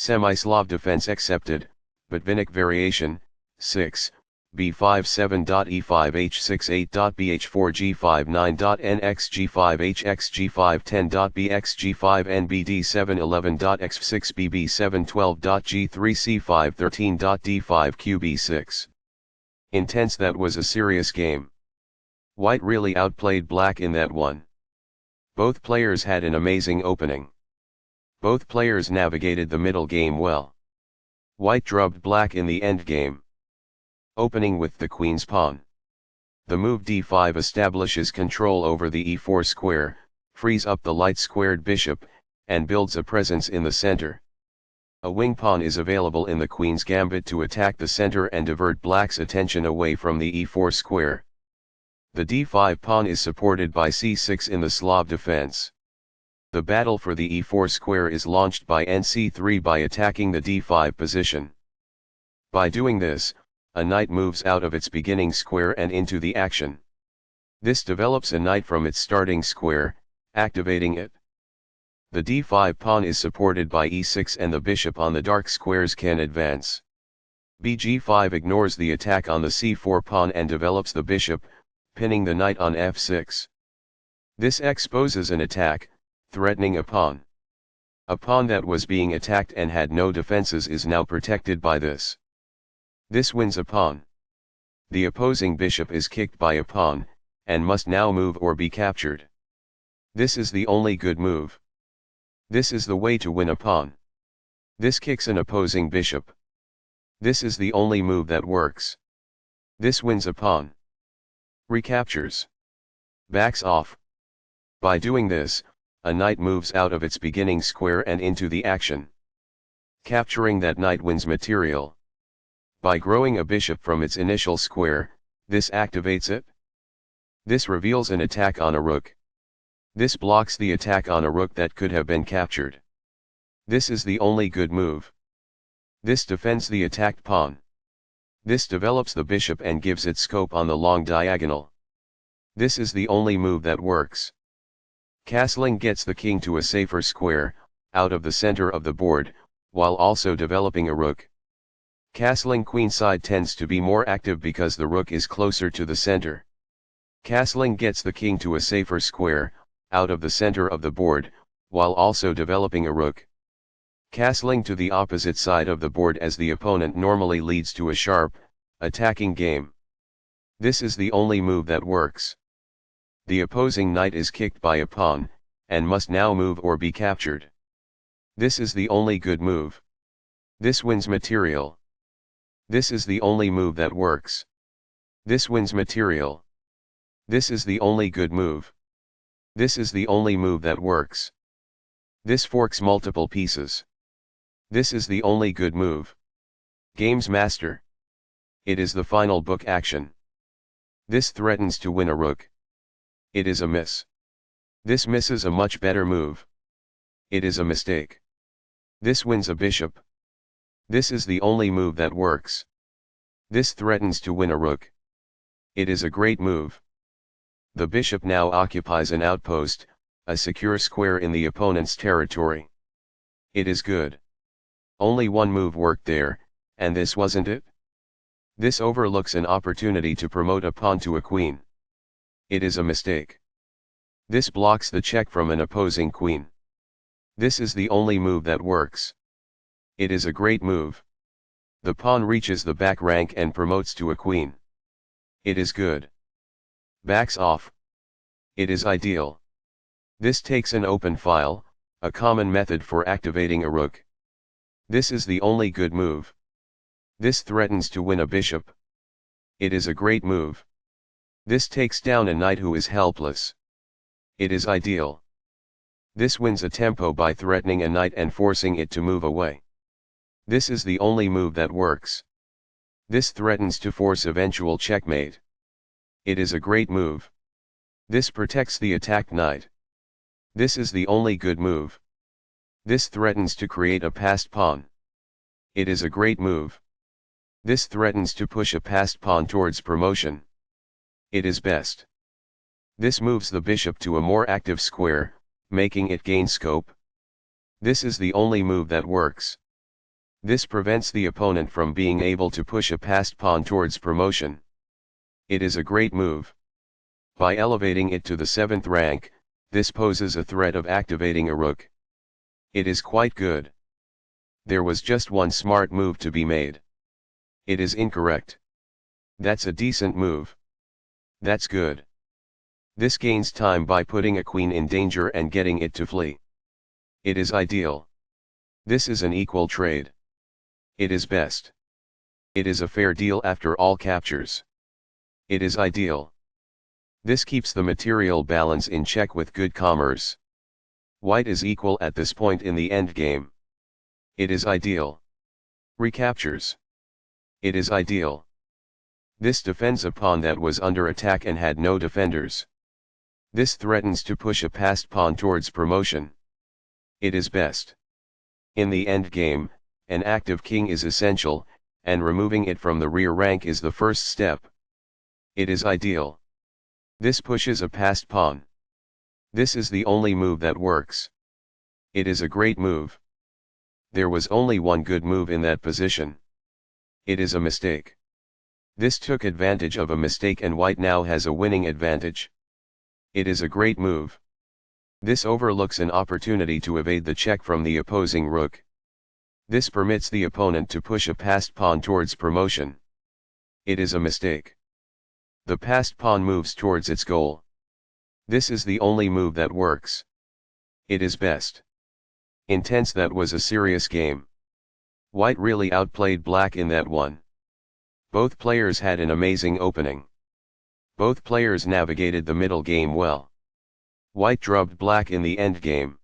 Semi-Slav defense accepted, Botvinnik variation, 6, B5 7.E5H6 8.BXG5H6G5 10.BXG5N BD711.X6B712.G3C513.D5QB6. Intense. That was a serious game. White really outplayed black in that one. Both players had an amazing opening. Both players navigated the middle game well. White drubbed black in the endgame. Opening with the queen's pawn. The move d5 establishes control over the e4 square, frees up the light-squared bishop, and builds a presence in the center. A wing pawn is available in the queen's gambit to attack the center and divert black's attention away from the e4 square. The d5 pawn is supported by c6 in the Slav defense. The battle for the e4 square is launched by nc3 by attacking the d5 position. By doing this, a knight moves out of its beginning square and into the action. This develops a knight from its starting square, activating it. The d5 pawn is supported by e6 and the bishop on the dark squares can advance. bg5 ignores the attack on the c4 pawn and develops the bishop, pinning the knight on f6. This exposes an attack, threatening a pawn. A pawn that was being attacked and had no defenses is now protected by this. This wins a pawn. The opposing bishop is kicked by a pawn, and must now move or be captured. This is the only good move. This is the way to win a pawn. This kicks an opposing bishop. This is the only move that works. This wins a pawn. Recaptures. Backs off. By doing this, a knight moves out of its beginning square and into the action. Capturing that knight wins material. By growing a bishop from its initial square, this activates it. This reveals an attack on a rook. This blocks the attack on a rook that could have been captured. This is the only good move. This defends the attacked pawn. This develops the bishop and gives it scope on the long diagonal. This is the only move that works. Castling gets the king to a safer square, out of the center of the board, while also developing a rook. Castling queenside tends to be more active because the rook is closer to the center. Castling gets the king to a safer square, out of the center of the board, while also developing a rook. Castling to the opposite side of the board as the opponent normally leads to a sharp, attacking game. This is the only move that works. The opposing knight is kicked by a pawn, and must now move or be captured. This is the only good move. This wins material. This is the only move that works. This wins material. This is the only good move. This is the only move that works. This forks multiple pieces. This is the only good move. Games Master. It is the final book action. This threatens to win a rook. It is a miss. This misses a much better move. It is a mistake. This wins a bishop. This is the only move that works. This threatens to win a rook. It is a great move. The bishop now occupies an outpost, a secure square in the opponent's territory. It is good. Only one move worked there, and this wasn't it? This overlooks an opportunity to promote a pawn to a queen. It is a mistake. This blocks the check from an opposing queen. This is the only move that works. It is a great move. The pawn reaches the back rank and promotes to a queen. It is good. Backs off. It is ideal. This takes an open file, a common method for activating a rook. This is the only good move. This threatens to win a bishop. It is a great move. This takes down a knight who is helpless. It is ideal. This wins a tempo by threatening a knight and forcing it to move away. This is the only move that works. This threatens to force eventual checkmate. It is a great move. This protects the attacked knight. This is the only good move. This threatens to create a passed pawn. It is a great move. This threatens to push a passed pawn towards promotion. It is best. This moves the bishop to a more active square, making it gain scope. This is the only move that works. This prevents the opponent from being able to push a passed pawn towards promotion. It is a great move. By elevating it to the 7th rank, this poses a threat of activating a rook. It is quite good. There was just one smart move to be made. It is incorrect. That's a decent move. That's good. This gains time by putting a queen in danger and getting it to flee. It is ideal. This is an equal trade. It is best. It is a fair deal after all captures. It is ideal. This keeps the material balance in check with good commerce. White is equal at this point in the endgame. It is ideal. Recaptures. It is ideal. This defends a pawn that was under attack and had no defenders. This threatens to push a passed pawn towards promotion. It is best. In the endgame, an active king is essential, and removing it from the rear rank is the first step. It is ideal. This pushes a passed pawn. This is the only move that works. It is a great move. There was only one good move in that position. It is a mistake. This took advantage of a mistake and white now has a winning advantage. It is a great move. This overlooks an opportunity to evade the check from the opposing rook. This permits the opponent to push a passed pawn towards promotion. It is a mistake. The passed pawn moves towards its goal. This is the only move that works. It is best. Intense. That was a serious game. White really outplayed black in that one. Both players had an amazing opening. Both players navigated the middle game well. White drubbed black in the endgame.